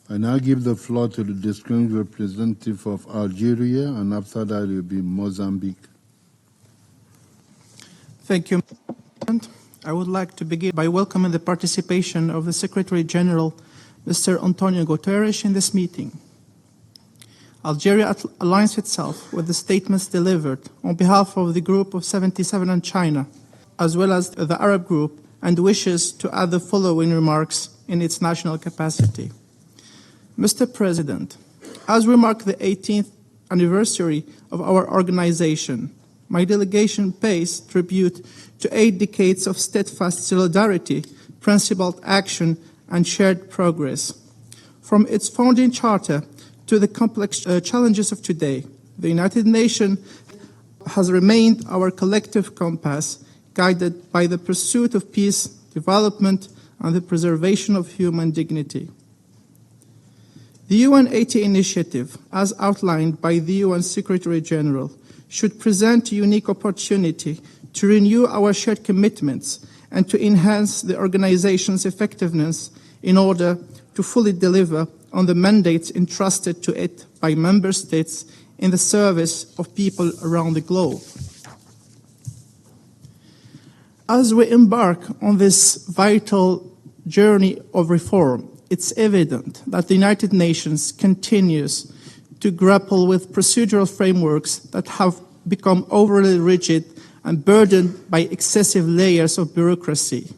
I now give the floor to the distinguished representative of Algeria, and after that it will be Mozambique. Thank you. I would like to begin by welcoming the participation of the Secretary General, Mr. Antonio Guterres, in this meeting. Algeria aligns itself with the statements delivered on behalf of the Group of 77 and China, as well as the Arab Group, and wishes to add the following remarks in its national capacity. Mr. President, as we mark the 18th anniversary of our organization, my delegation pays tribute to 8 decades of steadfast solidarity, principled action, and shared progress. From its founding charter to the complex challenges of today, the United Nations has remained our collective compass, guided by the pursuit of peace, development, and the preservation of human dignity. The UN80 initiative, as outlined by the UN Secretary General, should present a unique opportunity to renew our shared commitments and to enhance the organization's effectiveness in order to fully deliver on the mandates entrusted to it by member states in the service of people around the globe. As we embark on this vital journey of reform, it's evident that the United Nations continues to grapple with procedural frameworks that have become overly rigid and burdened by excessive layers of bureaucracy.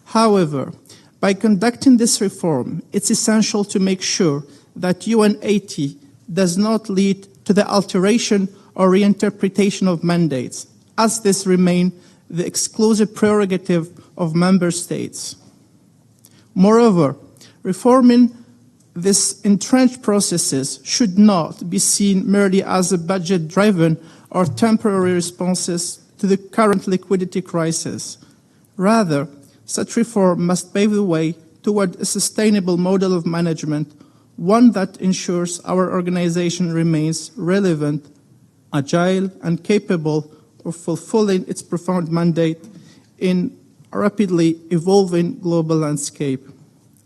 However, by conducting this reform, it's essential to make sure that UN80 does not lead to the alteration or reinterpretation of mandates, as this remains the exclusive prerogative of member states. Moreover, reforming these entrenched processes should not be seen merely as a budget-driven or temporary responses to the current liquidity crisis. Rather, such reform must pave the way toward a sustainable model of management, one that ensures our organization remains relevant, agile, and capable of fulfilling its profound mandate in a rapidly evolving global landscape.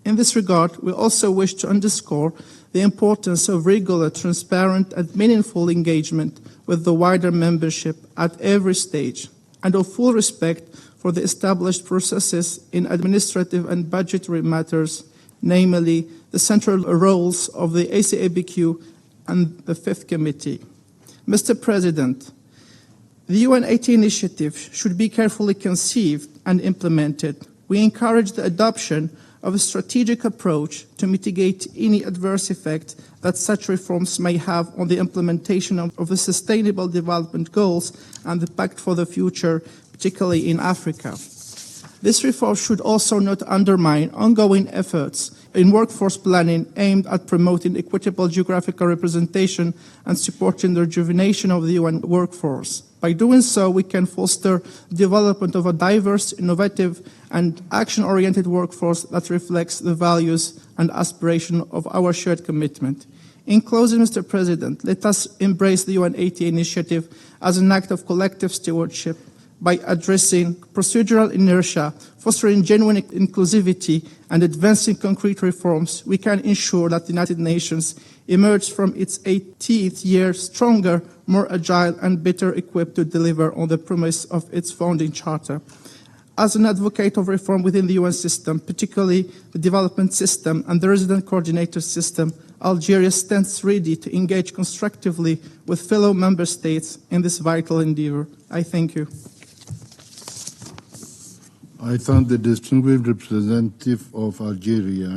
In this regard, we also wish to underscore the importance of regular, transparent, and meaningful engagement with the wider membership at every stage, and of full respect for the established processes in administrative and budgetary matters, namely the central roles of the ACABQ and the Fifth Committee. Mr. President, the UN80 initiative should be carefully conceived and implemented. We encourage the adoption of a strategic approach to mitigate any adverse effect that such reforms may have on the implementation of the Sustainable Development Goals and the Pact for the Future, particularly in Africa. This reform should also not undermine ongoing efforts in workforce planning aimed at promoting equitable geographical representation and supporting the rejuvenation of the UN workforce. By doing so, we can foster the development of a diverse, innovative, and action-oriented workforce that reflects the values and aspirations of our shared commitment. In closing, Mr. President, let us embrace the UN80 initiative as an act of collective stewardship by addressing procedural inertia, fostering genuine inclusivity, and advancing concrete reforms. We can ensure that the United Nations emerge from its 80th year stronger, more agile, and better equipped to deliver on the promise of its founding charter. As an advocate of reform within the UN system, particularly the development system and the resident coordinator system, Algeria stands ready to engage constructively with fellow member states in this vital endeavor. I thank you. I thank the distinguished representative of Algeria.